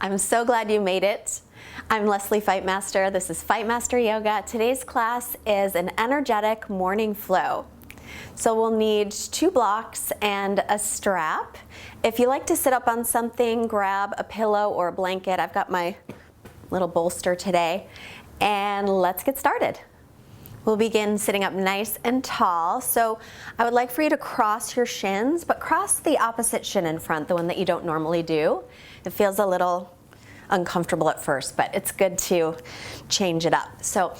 I'm so glad you made it. I'm Leslie Fightmaster. This is Fightmaster Yoga. Today's class is an energetic morning flow. So we'll need 2 blocks and a strap. If you like to sit up on something, grab a pillow or a blanket. I've got my little bolster today. And let's get started. We'll begin sitting up nice and tall. So I would like for you to cross your shins, but cross the opposite shin in front, the one that you don't normally do. It feels a little uncomfortable at first, but it's good to change it up. So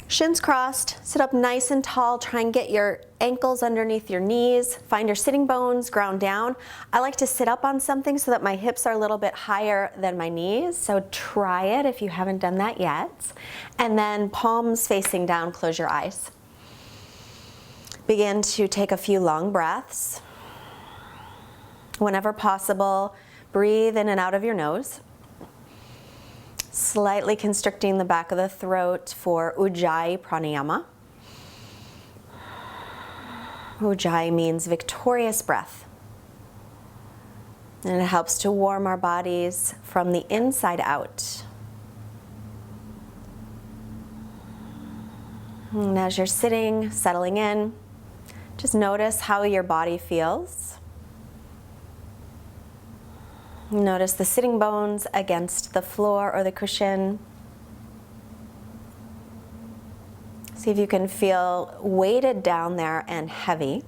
shins crossed, sit up nice and tall. Try and get your ankles underneath your knees. Find your sitting bones, ground down. I like to sit up on something so that my hips are a little bit higher than my knees. So try it if you haven't done that yet. And then palms facing down, close your eyes. Begin to take a few long breaths. Whenever possible, breathe in and out of your nose. Slightly constricting the back of the throat for Ujjayi Pranayama. Ujjayi means victorious breath. And it helps to warm our bodies from the inside out. And as you're sitting, settling in, just notice how your body feels. Notice the sitting bones against the floor or the cushion. See if you can feel weighted down there and heavy.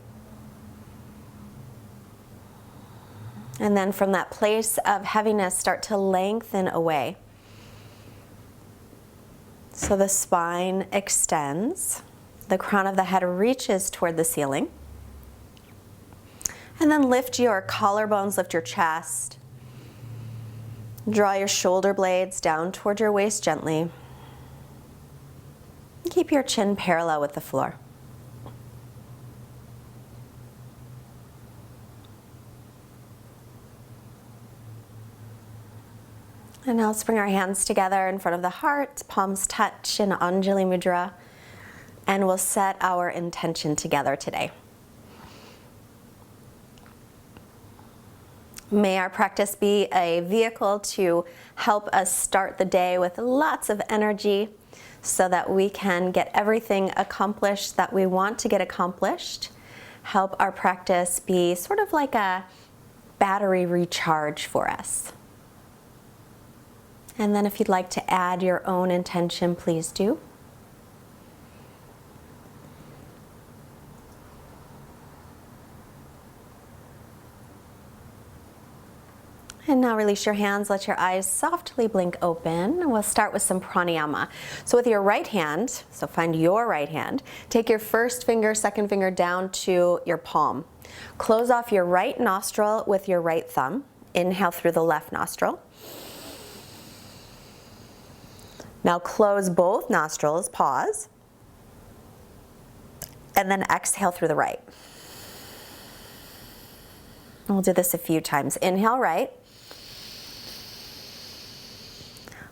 And then from that place of heaviness, start to lengthen away. So the spine extends, the crown of the head reaches toward the ceiling. And then lift your collarbones, lift your chest. Draw your shoulder blades down toward your waist gently. Keep your chin parallel with the floor. And now let's bring our hands together in front of the heart, palms touch in Anjali Mudra, and we'll set our intention together today. May our practice be a vehicle to help us start the day with lots of energy so that we can get everything accomplished that we want to get accomplished. Help our practice be sort of like a battery recharge for us. And then if you'd like to add your own intention, please do. And now release your hands, let your eyes softly blink open. And we'll start with some pranayama. So with your right hand, so find your right hand, take your first finger, second finger down to your palm. Close off your right nostril with your right thumb. Inhale through the left nostril. Now close both nostrils, pause. And then exhale through the right. And we'll do this a few times. Inhale right.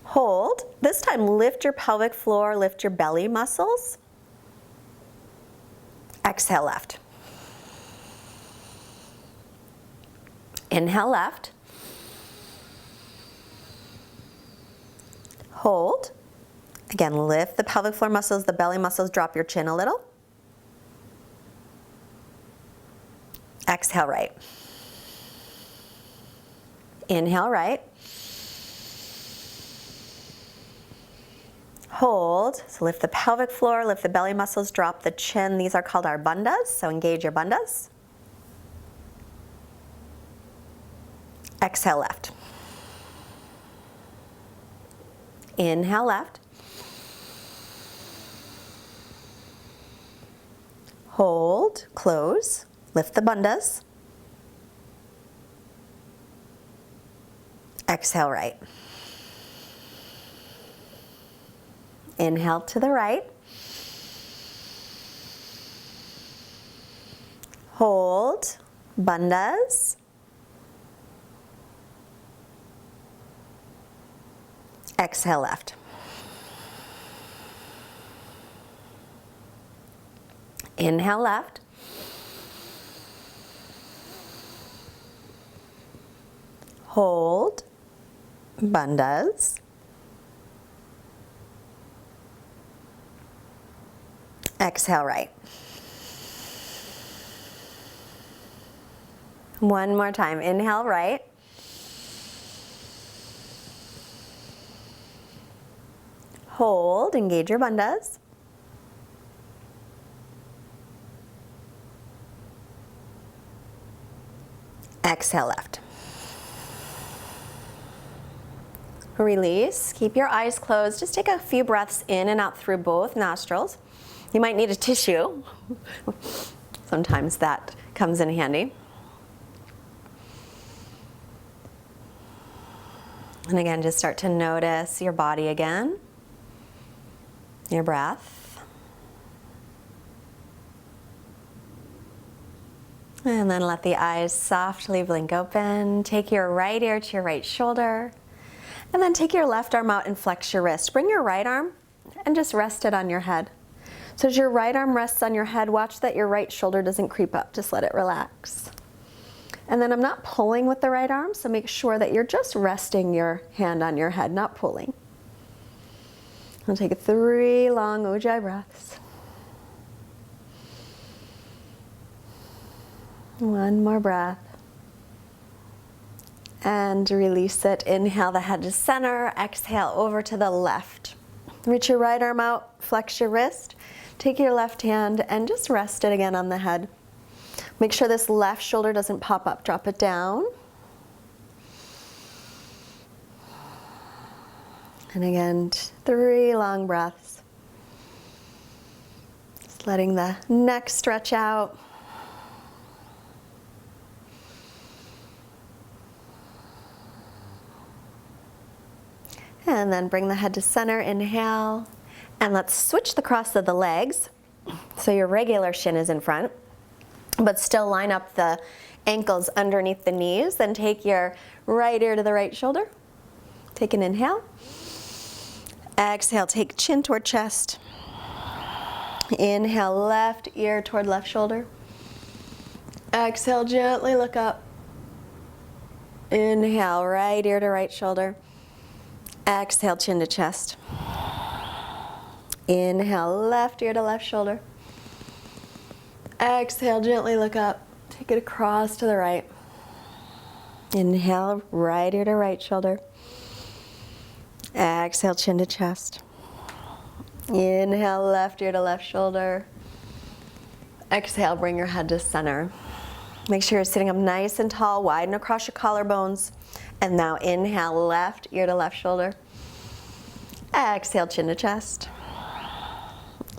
Hold. This time lift your pelvic floor, lift your belly muscles. Exhale left. Inhale left. Hold. Again, lift the pelvic floor muscles, the belly muscles, drop your chin a little. Exhale right. Inhale right. Hold, so lift the pelvic floor, lift the belly muscles, drop the chin. These are called our bandhas, so engage your bandhas. Exhale left. Inhale left. Hold, close, lift the bandhas. Exhale right. Inhale to the right. Hold, bandhas. Exhale left. Inhale left. Hold. bandhas. Exhale right. One more time. Inhale right. Hold, engage your bandhas. Exhale left. Release. Keep your eyes closed. Just take a few breaths in and out through both nostrils. You might need a tissue. Sometimes that comes in handy. And again, just start to notice your body again, your breath. And then let the eyes softly blink open. Take your right ear to your right shoulder. And then take your left arm out and flex your wrist. Bring your right arm and just rest it on your head. So as your right arm rests on your head, watch that your right shoulder doesn't creep up. Just let it relax. And then I'm not pulling with the right arm, so make sure that you're just resting your hand on your head, not pulling. I'll take 3 long Ujjayi breaths. One more breath. And release it. Inhale the head to center. Exhale over to the left. Reach your right arm out, flex your wrist. Take your left hand and just rest it again on the head. Make sure this left shoulder doesn't pop up. Drop it down. And again, 3 long breaths. Just letting the neck stretch out. And then bring the head to center, inhale. And let's switch the cross of the legs. So your regular shin is in front, but still line up the ankles underneath the knees. Then take your right ear to the right shoulder. Take an inhale. Exhale, take chin toward chest. Inhale, left ear toward left shoulder. Exhale, gently look up. Inhale, right ear to right shoulder. Exhale, chin to chest. Inhale, left ear to left shoulder. Exhale, gently look up. Take it across to the right. Inhale, right ear to right shoulder. Exhale, chin to chest. Inhale, left ear to left shoulder. Exhale, bring your head to center. Make sure you're sitting up nice and tall, widen across your collarbones. And now inhale, left ear to left shoulder. Exhale, chin to chest.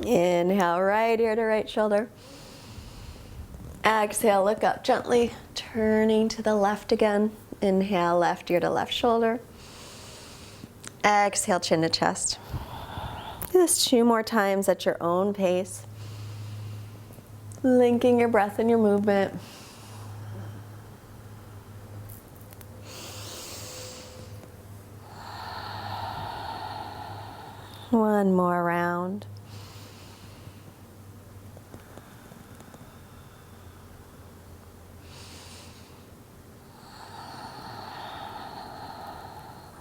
Inhale, right ear to right shoulder. Exhale, look up gently, turning to the left again. Inhale, left ear to left shoulder. Exhale, chin to chest. Do this 2 more times at your own pace. Linking your breath and your movement. One more round.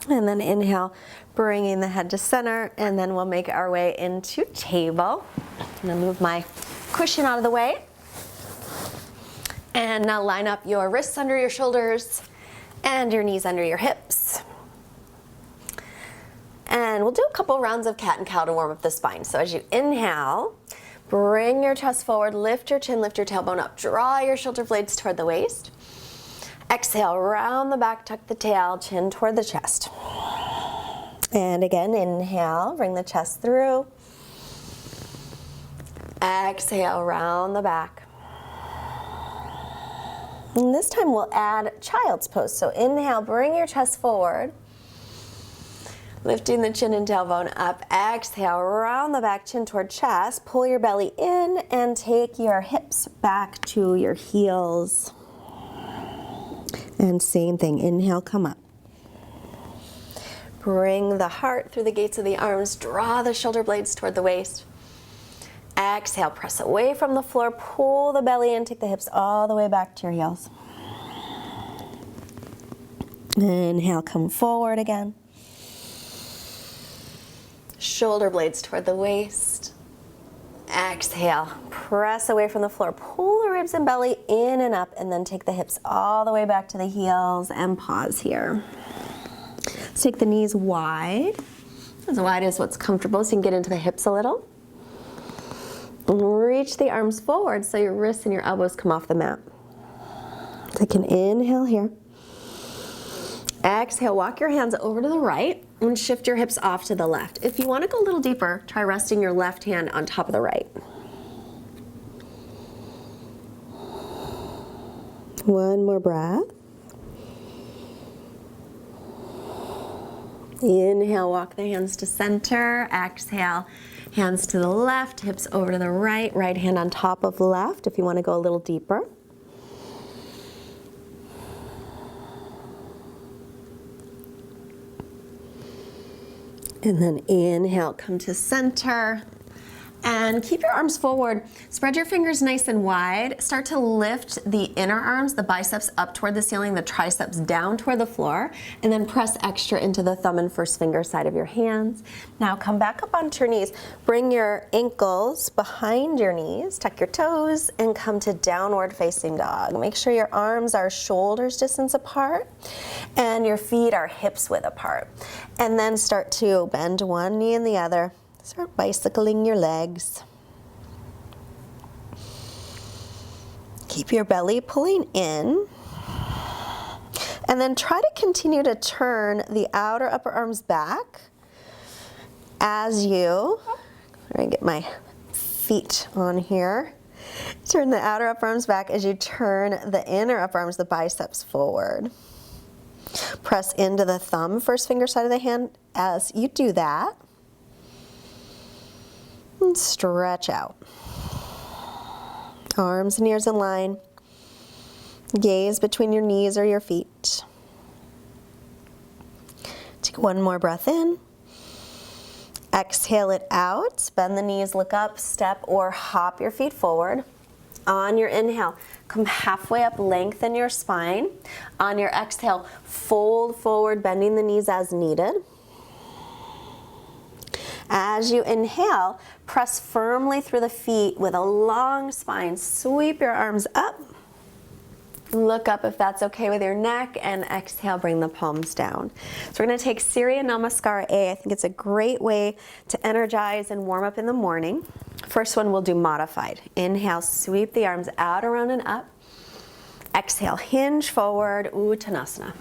And then inhale, bringing the head to center, and then we'll make our way into table. I'm gonna move my cushion out of the way. And now line up your wrists under your shoulders and your knees under your hips. And we'll do a couple rounds of cat and cow to warm up the spine. So as you inhale, bring your chest forward, lift your chin, lift your tailbone up, draw your shoulder blades toward the waist. Exhale, round the back, tuck the tail, chin toward the chest. And again, inhale, bring the chest through. Exhale, round the back. And this time we'll add child's pose. So inhale, bring your chest forward. Lifting the chin and tailbone up. Exhale, round the back, chin toward chest. Pull your belly in and take your hips back to your heels. And same thing, inhale, come up. Bring the heart through the gates of the arms. Draw the shoulder blades toward the waist. Exhale, press away from the floor. Pull the belly in, take the hips all the way back to your heels. Inhale, come forward again. Shoulder blades toward the waist. Exhale, press away from the floor. Pull the ribs and belly in and up, and then take the hips all the way back to the heels and pause here. Let's take the knees wide as what's comfortable, so you can get into the hips a little. Reach the arms forward so your wrists and your elbows come off the mat. Take an inhale here. Exhale, walk your hands over to the right and shift your hips off to the left. If you want to go a little deeper, try resting your left hand on top of the right. One more breath. Inhale, walk the hands to center. Exhale, hands to the left, hips over to the right, right hand on top of left if you want to go a little deeper. And then inhale, come to center. And keep your arms forward. Spread your fingers nice and wide. Start to lift the inner arms, the biceps up toward the ceiling, the triceps down toward the floor, and then press extra into the thumb and first finger side of your hands. Now come back up onto your knees. Bring your ankles behind your knees, tuck your toes, and come to downward facing dog. Make sure your arms are shoulders distance apart and your feet are hips width apart. And then start to bend one knee and the other. Start bicycling your legs. Keep your belly pulling in. And then try to continue to turn the outer upper arms back as you, let me get my feet on here. Turn the outer upper arms back as you turn the inner upper arms, the biceps forward. Press into the thumb, first finger side of the hand as you do that. And stretch out. Arms and ears in line. Gaze between your knees or your feet. Take one more breath in. Exhale it out. Bend the knees, look up, step or hop your feet forward. On your inhale, come halfway up, lengthen your spine. On your exhale, fold forward, bending the knees as needed. As you inhale, press firmly through the feet with a long spine. Sweep your arms up. Look up if that's okay with your neck, and exhale, bring the palms down. So we're going to take Surya Namaskar A. I think it's a great way to energize and warm up in the morning. First one we'll do modified. Inhale, sweep the arms out, around, and up. Exhale, hinge forward, Uttanasana.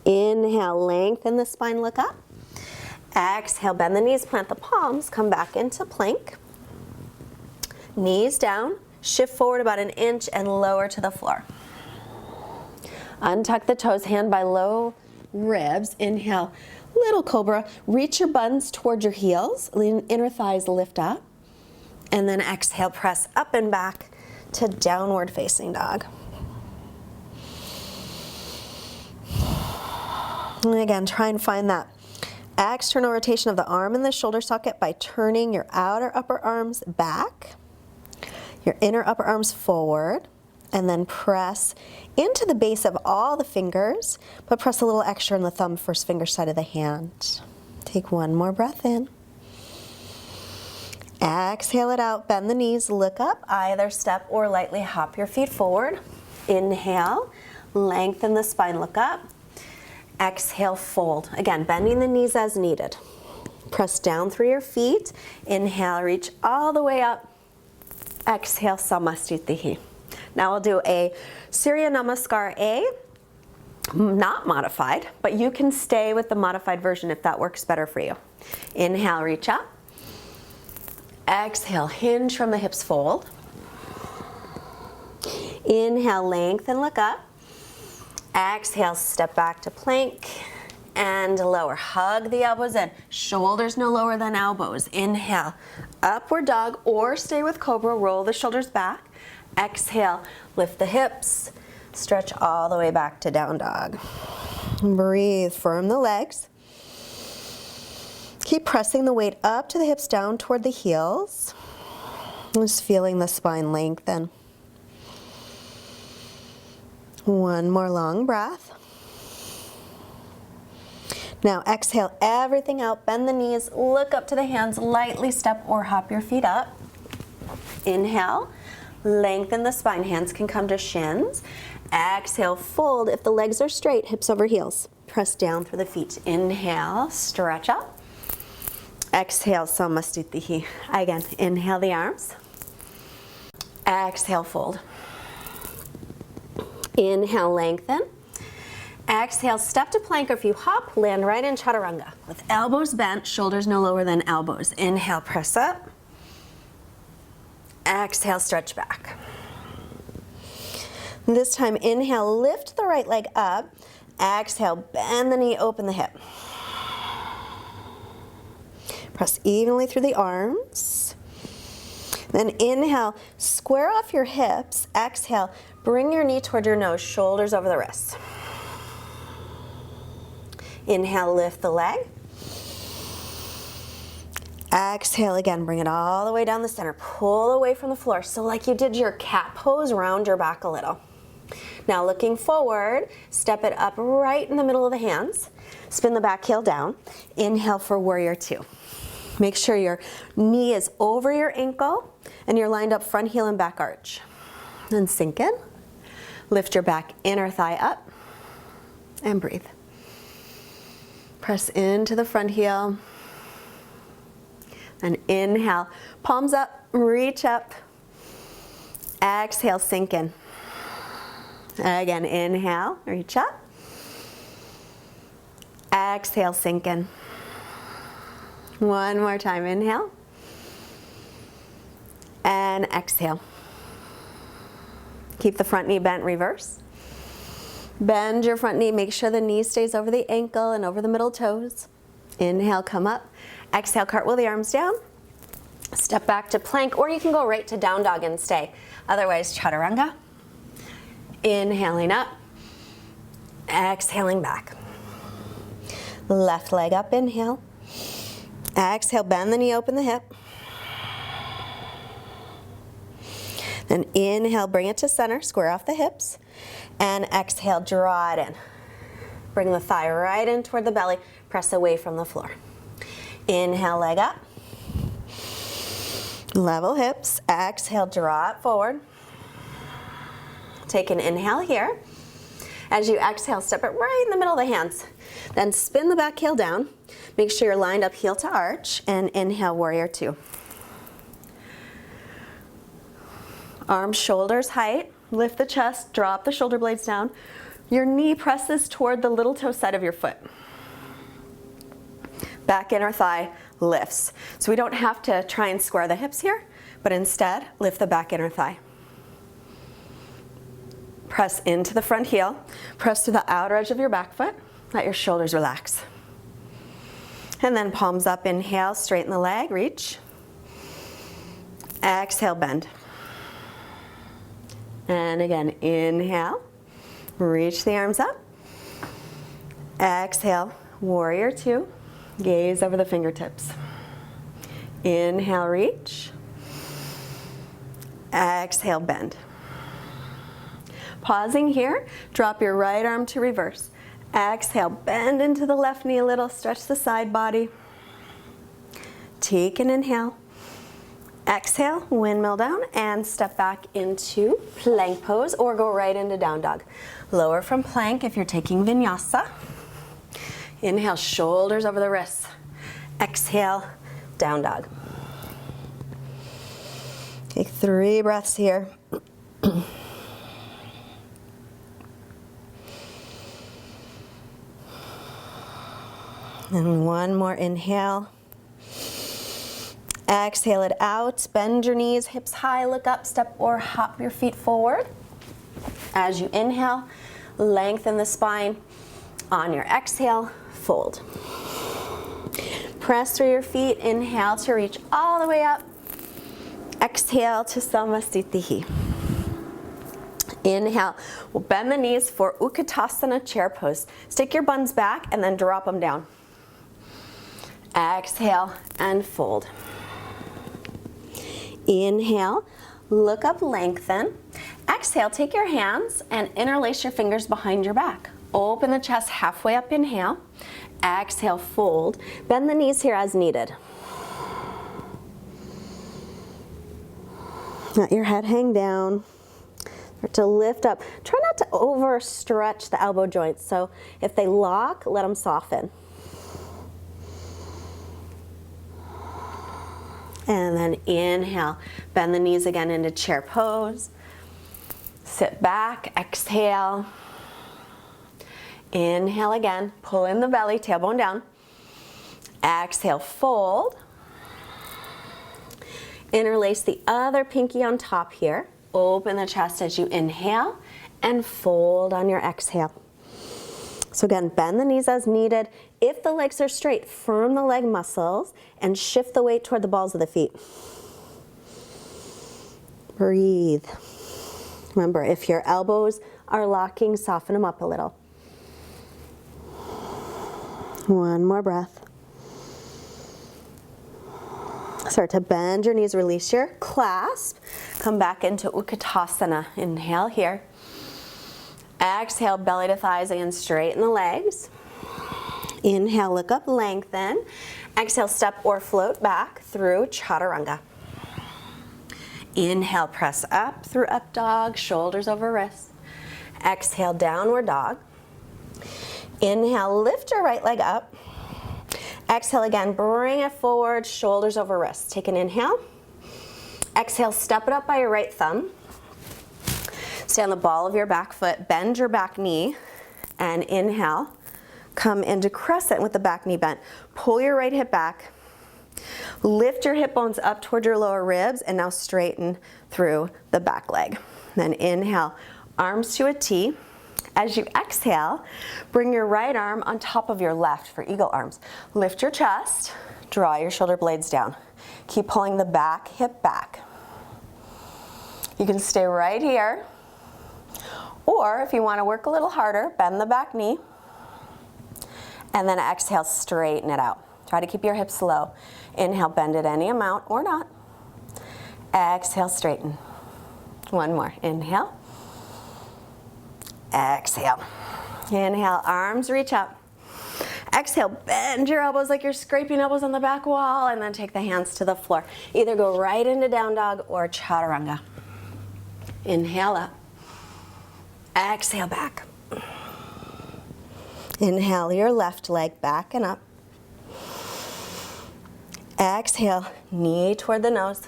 Inhale, lengthen the spine, look up. Exhale, bend the knees, plant the palms, come back into plank. Knees down, shift forward about an inch and lower to the floor. Untuck the toes, hand by low ribs. Inhale, little cobra. Reach your buns toward your heels, inner thighs lift up. And then exhale, press up and back to downward facing dog. And again, try and find that external rotation of the arm and the shoulder socket by turning your outer upper arms back, your inner upper arms forward, and then press into the base of all the fingers, but press a little extra in the thumb, first finger side of the hand. Take one more breath in. Exhale it out, bend the knees, look up, either step or lightly hop your feet forward. Inhale, lengthen the spine, look up. Exhale, fold. Again, bending the knees as needed. Press down through your feet. Inhale, reach all the way up. Exhale, Samastitihi. Now we'll do a Surya Namaskar A, not modified, but you can stay with the modified version if that works better for you. Inhale, reach up. Exhale, hinge from the hips, fold. Inhale, lengthen, look up. Exhale, step back to plank and lower. Hug the elbows in. Shoulders no lower than elbows. Inhale, upward dog or stay with cobra. Roll the shoulders back. Exhale, lift the hips. Stretch all the way back to down dog. Breathe, firm the legs. Keep pressing the weight up to the hips, down toward the heels. Just feeling the spine lengthen. One more long breath. Now exhale everything out, bend the knees, look up to the hands, lightly step or hop your feet up. Inhale, lengthen the spine, hands can come to shins. Exhale, fold. If the legs are straight, hips over heels. Press down through the feet. Inhale, stretch up. Exhale, Samastitihi. Again, inhale the arms. Exhale, fold. Inhale, lengthen. Exhale, step to plank, or if you hop, land right in chaturanga with elbows bent, shoulders no lower than elbows. Inhale, press up. Exhale, stretch back. This time, inhale, lift the right leg up. Exhale, bend the knee, open the hip. Press evenly through the arms. Then inhale, square off your hips. Exhale, bring your knee toward your nose, shoulders over the wrists. Inhale, lift the leg. Exhale again, bring it all the way down the center. Pull away from the floor. So like you did your cat pose, round your back a little. Now looking forward, step it up right in the middle of the hands. Spin the back heel down. Inhale for warrior two. Make sure your knee is over your ankle and you're lined up front heel and back arch. Then sink in. Lift your back inner thigh up and breathe. Press into the front heel. And inhale, palms up, reach up. Exhale, sink in. Again, inhale, reach up. Exhale, sink in. One more time, inhale. And exhale. Keep the front knee bent, reverse. Bend your front knee, make sure the knee stays over the ankle and over the middle toes. Inhale, come up. Exhale, cartwheel the arms down. Step back to plank, or you can go right to down dog and stay. Otherwise, chaturanga. Inhaling up. Exhaling back. Left leg up, inhale. Exhale, bend the knee, open the hip. Then inhale, bring it to center, square off the hips. And exhale, draw it in. Bring the thigh right in toward the belly, press away from the floor. Inhale, leg up. Level hips. Exhale, draw it forward. Take an inhale here. As you exhale, step it right in the middle of the hands. Then spin the back heel down. Make sure you're lined up heel to arch, and inhale, warrior two. Arms, shoulders height. Lift the chest, drop the shoulder blades down. Your knee presses toward the little toe side of your foot. Back inner thigh lifts. So we don't have to try and square the hips here, but instead lift the back inner thigh. Press into the front heel. Press to the outer edge of your back foot. Let your shoulders relax. And then palms up, inhale, straighten the leg, reach. Exhale, bend. And again, inhale, reach the arms up. Exhale, warrior two. Gaze over the fingertips. Inhale, reach. Exhale, bend. Pausing here, drop your right arm to reverse. Exhale, bend into the left knee a little, stretch the side body. Take an inhale. Exhale, windmill down, and step back into plank pose, or go right into down dog. Lower from plank if you're taking vinyasa. Inhale, shoulders over the wrists. Exhale, down dog. Take 3 breaths here. And one more inhale. Exhale it out. Bend your knees, hips high, look up, step or hop your feet forward. As you inhale, lengthen the spine. On your exhale, fold. Press through your feet. Inhale to reach all the way up. Exhale to Samastitihi. Inhale, we'll bend the knees for Utkatasana, chair pose. Stick your buns back and then drop them down. Exhale and fold. Inhale, look up, lengthen. Exhale, take your hands and interlace your fingers behind your back. Open the chest halfway up, inhale. Exhale, fold. Bend the knees here as needed. Let your head hang down. Start to lift up. Try not to overstretch the elbow joints. So if they lock, let them soften. And then inhale, bend the knees again into chair pose. Sit back, exhale. Inhale again, pull in the belly, tailbone down. Exhale, fold. Interlace the other pinky on top here. Open the chest as you inhale and fold on your exhale. So again, bend the knees as needed. If the legs are straight, firm the leg muscles and shift the weight toward the balls of the feet. Breathe. Remember, if your elbows are locking, soften them up a little. One more breath. Start to bend your knees, release your clasp. Come back into Utkatasana. Inhale here. Exhale, belly to thighs and straighten the legs. Inhale, look up, lengthen. Exhale, step or float back through Chaturanga. Inhale, press up through up dog, shoulders over wrists. Exhale, downward dog. Inhale, lift your right leg up. Exhale again, bring it forward, shoulders over wrists. Take an inhale. Exhale, step it up by your right thumb. Stay on the ball of your back foot, bend your back knee, and inhale. Come into crescent with the back knee bent. Pull your right hip back. Lift your hip bones up toward your lower ribs, and now straighten through the back leg. Then inhale, arms to a T. As you exhale, bring your right arm on top of your left for eagle arms. Lift your chest, draw your shoulder blades down. Keep pulling the back hip back. You can stay right here, or if you want to work a little harder, bend the back knee, and then exhale, straighten it out. Try to keep your hips low. Inhale, bend it any amount or not. Exhale, straighten. One more. Inhale. Exhale. Inhale, arms reach up. Exhale, bend your elbows like you're scraping elbows on the back wall, and then take the hands to the floor. Either go right into down dog or Chaturanga. Inhale up. Exhale back. Inhale your left leg back and up. Exhale, knee toward the nose.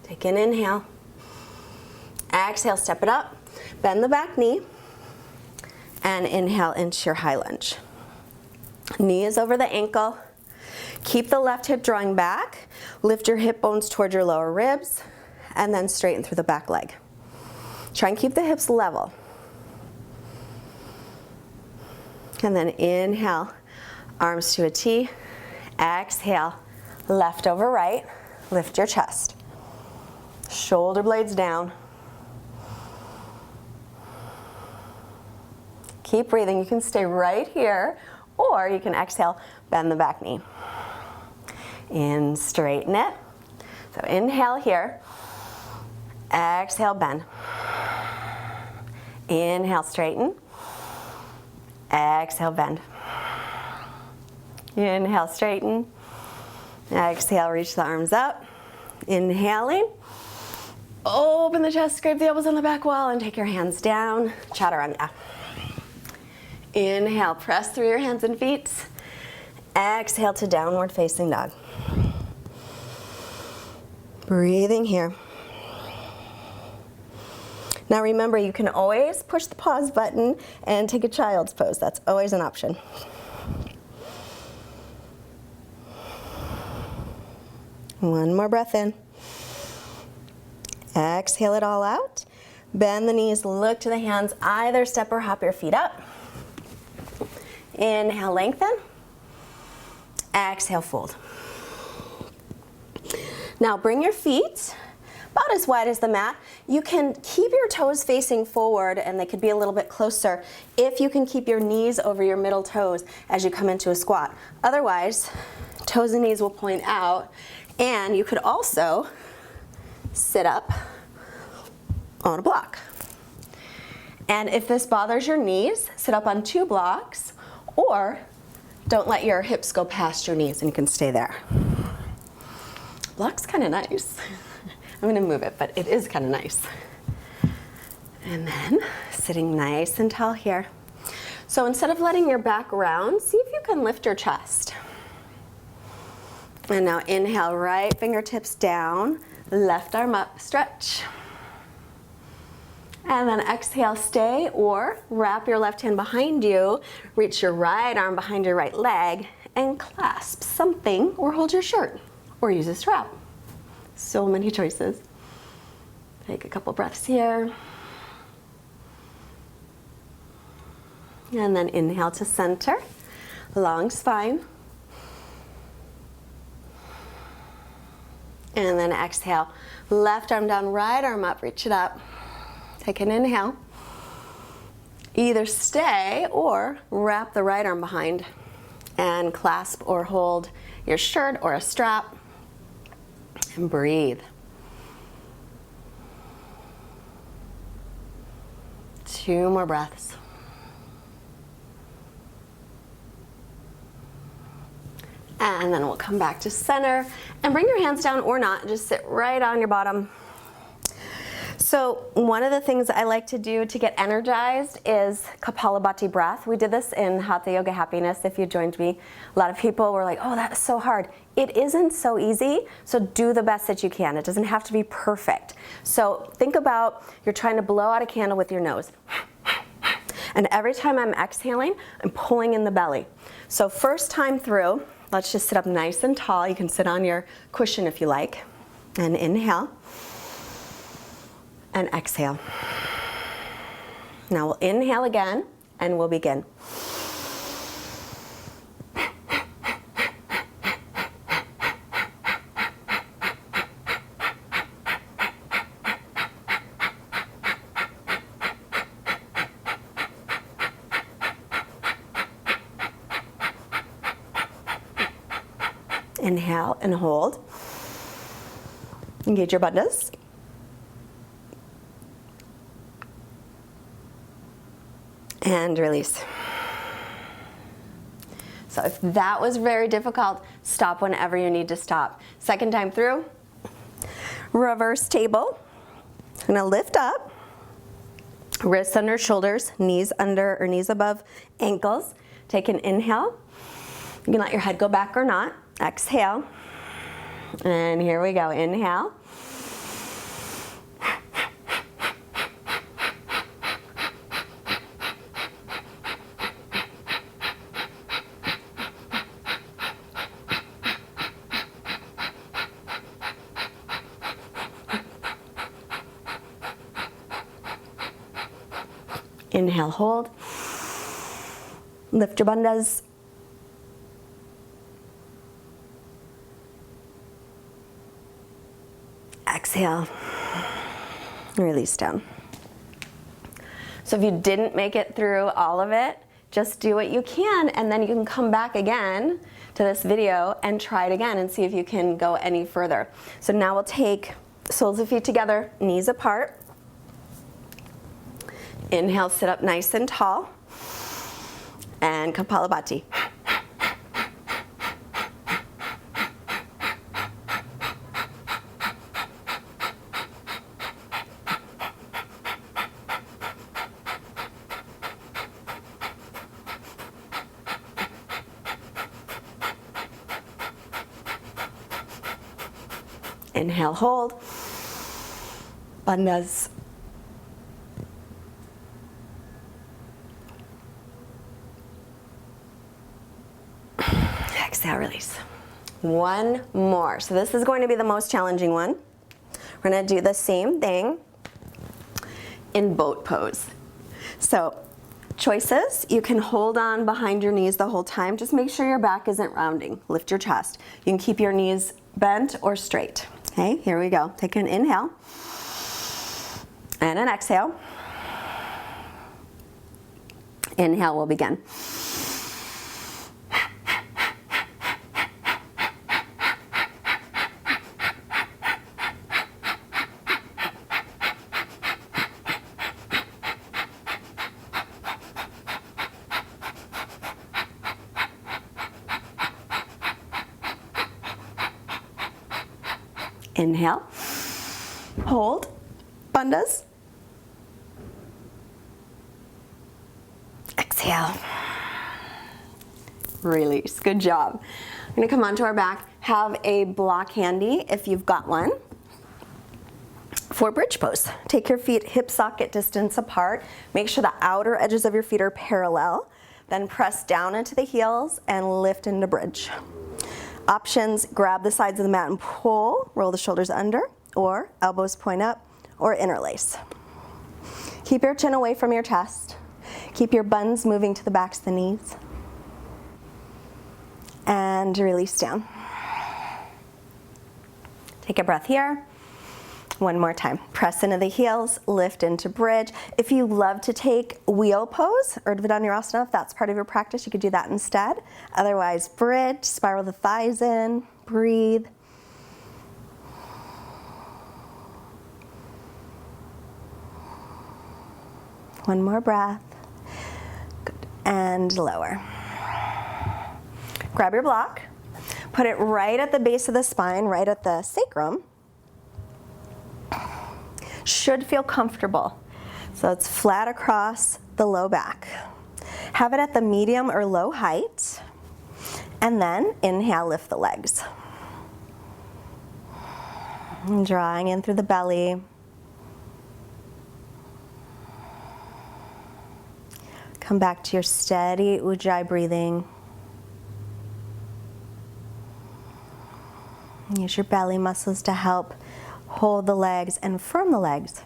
Take an inhale. Exhale, step it up. Bend the back knee. And inhale into your high lunge. Knee is over the ankle. Keep the left hip drawing back. Lift your hip bones toward your lower ribs. And then straighten through the back leg. Try and keep the hips level. And then inhale, arms to a T. Exhale, left over right. Lift your chest. Shoulder blades down. Keep breathing. You can stay right here, or you can exhale, bend the back knee. In, straighten it. So inhale here. Exhale, bend. Inhale, straighten. Exhale, bend. Inhale, straighten. Exhale, reach the arms up. Inhaling. Open the chest, scrape the elbows on the back wall, and take your hands down. Chaturanga. Inhale, press through your hands and feet. Exhale to downward facing dog. Breathing here. Now remember, you can always push the pause button and take a child's pose. That's always an option. One more breath in. Exhale it all out. Bend the knees, look to the hands, either step or hop your feet up. Inhale, lengthen. Exhale, fold. Now bring your feet about as wide as the mat. You can keep your toes facing forward, and they could be a little bit closer if you can keep your knees over your middle toes as you come into a squat. Otherwise, toes and knees will point out, and you could also sit up on a block. And if this bothers your knees, sit up on 2 blocks Or don't let your hips go past your knees and you can stay there. Block's kind of nice. I'm gonna move it, but it is kind of nice. And then sitting nice and tall here. So instead of letting your back round, see if you can lift your chest. And now inhale, right fingertips down, left arm up, stretch. And then exhale, stay, or wrap your left hand behind you, reach your right arm behind your right leg, and clasp something, or hold your shirt, or use a strap. So many choices. Take a couple breaths here. And then inhale to center, long spine. And then exhale, left arm down, right arm up, reach it up. Take an inhale. Either stay or wrap the right arm behind and clasp or hold your shirt or a strap. And breathe. 2 more breaths. And then we'll come back to center and bring your hands down or not, just sit right on your bottom. So one of the things I like to do to get energized is Kapalabhati breath. We did this in Hatha Yoga Happiness if you joined me. A lot of people were like, oh, that's so hard. It isn't so easy, so do the best that you can. It doesn't have to be perfect. So think about you're trying to blow out a candle with your nose. And every time I'm exhaling, I'm pulling in the belly. So first time through, let's just sit up nice and tall. You can sit on your cushion if you like. And inhale. And exhale. Now we'll inhale again and we'll begin. Inhale and hold. Engage your bandhas. And release. So if that was very difficult, stop whenever you need to stop. Second time through, reverse table. I'm gonna lift up, wrists under shoulders, knees under or knees above ankles. Take an inhale. You can let your head go back or not. Exhale. And here we go, inhale. Inhale, hold. Lift your bandhas. Exhale. Release down. So if you didn't make it through all of it, just do what you can, and then you can come back again to this video and try it again and see if you can go any further. So now we'll take soles of feet together, knees apart. Inhale, sit up nice and tall. And Kapalabhati. Inhale, hold. Bandhas. Exhale, release. One more. So this is going to be the most challenging one. We're going to do the same thing in boat pose. So choices, you can hold on behind your knees the whole time. Just make sure your back isn't rounding. Lift your chest. You can keep your knees bent or straight. Okay, here we go. Take an inhale and an exhale. Inhale, we'll begin. Inhale, hold, bandhas. Exhale. Release, good job. We're gonna come onto our back, have a block handy if you've got one. For bridge pose, take your feet hip socket distance apart. Make sure the outer edges of your feet are parallel. Then press down into the heels and lift into bridge. Options, grab the sides of the mat and pull, roll the shoulders under, or elbows point up, or interlace. Keep your chin away from your chest. Keep your buns moving to the backs of the knees. And release down. Take a breath here. One more time. Press into the heels, lift into bridge. If you love to take wheel pose or Vinyasa, if that's part of your practice, you could do that instead. Otherwise, bridge, spiral the thighs in, breathe. One more breath. Good. And lower. Grab your block, put it right at the base of the spine, right at the sacrum. Should feel comfortable. So it's flat across the low back. Have it at the medium or low height. And then inhale, lift the legs. And drawing in through the belly. Come back to your steady Ujjayi breathing. Use your belly muscles to help hold the legs and firm the legs.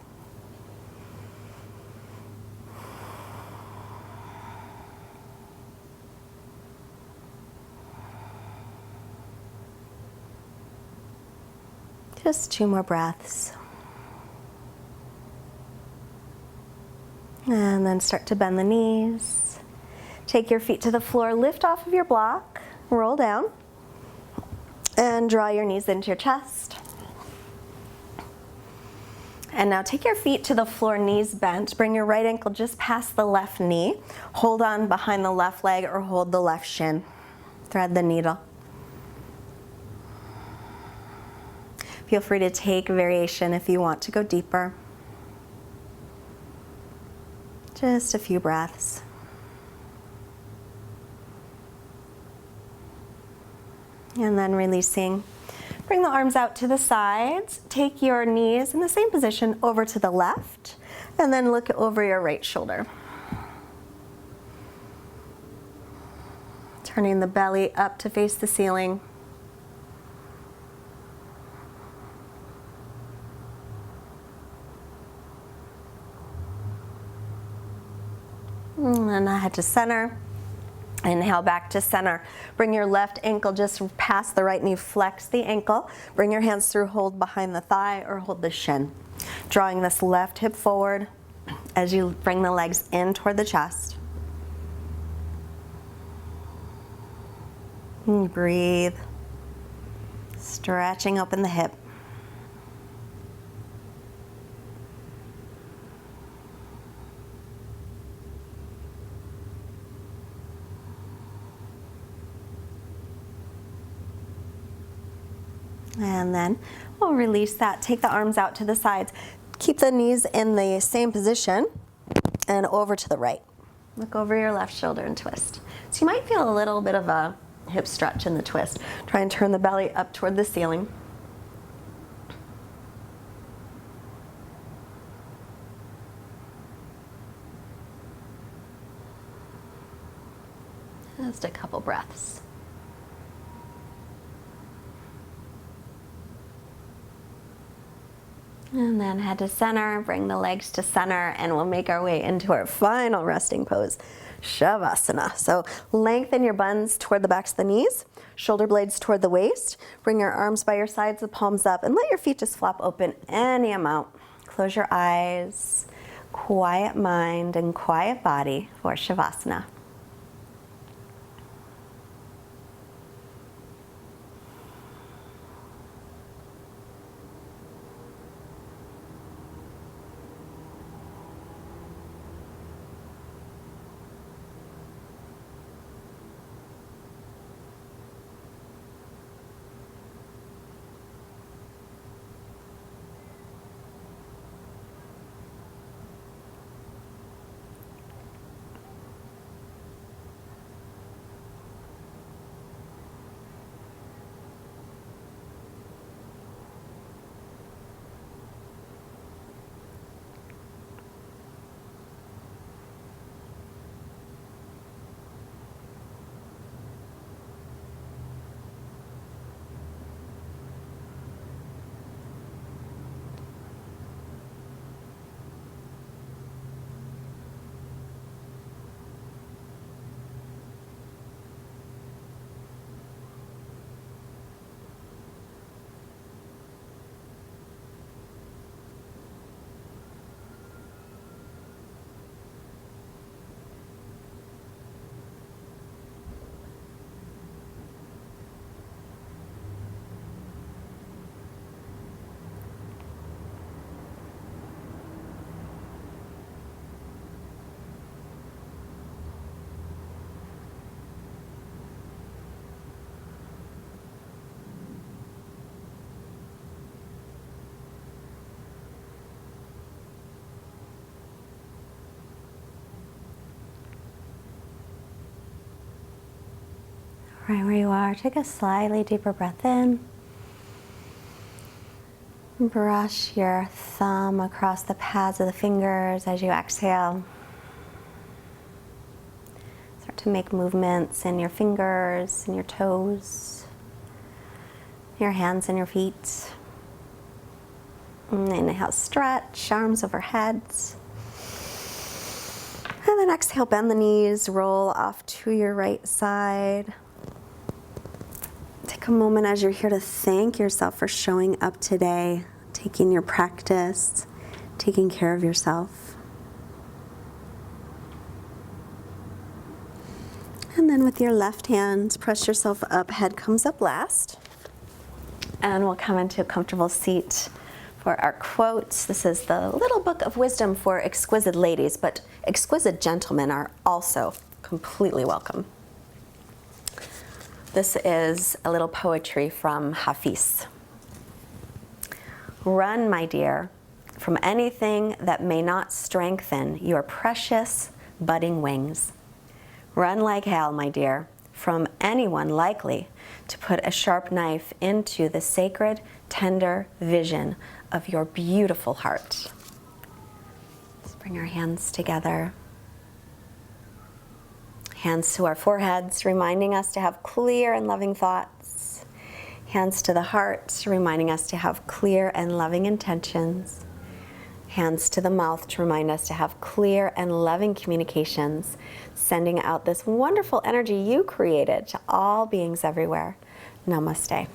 Just 2 more breaths. And then start to bend the knees. Take your feet to the floor, lift off of your block, roll down, and draw your knees into your chest. And now take your feet to the floor, knees bent. Bring your right ankle just past the left knee. Hold on behind the left leg or hold the left shin. Thread the needle. Feel free to take variation if you want to go deeper. Just a few breaths. And then releasing. Bring the arms out to the sides. Take your knees in the same position over to the left, and then look over your right shoulder. Turning the belly up to face the ceiling. And then head to center. Inhale back to center. Bring your left ankle just past the right knee. Flex the ankle. Bring your hands through, hold behind the thigh or hold the shin. Drawing this left hip forward as you bring the legs in toward the chest. And breathe. Stretching open the hip. And then we'll release that. Take the arms out to the sides. Keep the knees in the same position and over to the right. Look over your left shoulder and twist. So you might feel a little bit of a hip stretch in the twist. Try and turn the belly up toward the ceiling. Just a couple breaths. And then head to center, bring the legs to center, and we'll make our way into our final resting pose, Savasana. So lengthen your buns toward the backs of the knees, shoulder blades toward the waist. Bring your arms by your sides, the palms up, and let your feet just flop open any amount. Close your eyes, quiet mind and quiet body for Savasana. Right where you are, take a slightly deeper breath in. Brush your thumb across the pads of the fingers as you exhale. Start to make movements in your fingers and your toes, your hands and your feet. And inhale, stretch, arms over heads. And then exhale, bend the knees, roll off to your right side. Take a moment as you're here to thank yourself for showing up today, taking your practice, taking care of yourself. And then with your left hand, press yourself up, head comes up last. And we'll come into a comfortable seat for our quotes. This is the little book of wisdom for exquisite ladies, but exquisite gentlemen are also completely welcome. This is a little poetry from Hafiz. Run, my dear, from anything that may not strengthen your precious budding wings. Run like hell, my dear, from anyone likely to put a sharp knife into the sacred, tender vision of your beautiful heart. Let's bring our hands together. Hands to our foreheads, reminding us to have clear and loving thoughts. Hands to the heart, reminding us to have clear and loving intentions. Hands to the mouth to remind us to have clear and loving communications, sending out this wonderful energy you created to all beings everywhere. Namaste.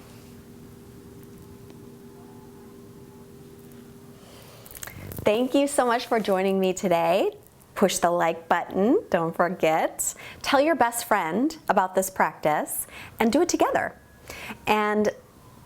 Thank you so much for joining me today. Push the like button, don't forget. Tell your best friend about this practice and do it together. And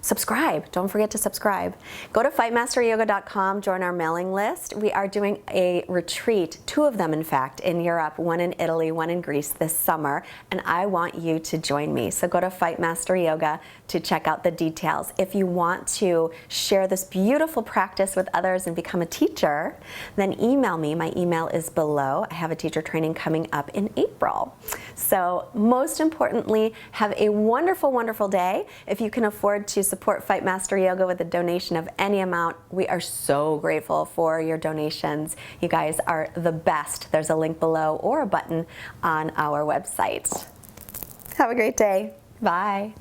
subscribe, don't forget to subscribe. Go to fightmasteryoga.com, join our mailing list. We are doing a retreat, 2 of them in fact, in Europe, 1 in Italy, 1 in Greece this summer, and I want you to join me. So go to Fightmaster Yoga to check out the details. If you want to share this beautiful practice with others and become a teacher, then email me. My email is below. I have a teacher training coming up in April. So most importantly, have a wonderful, wonderful day. If you can afford to support Fightmaster Yoga with a donation of any amount, we are so grateful for your donations. You guys are the best. There's a link below or a button on our website. Have a great day. Bye.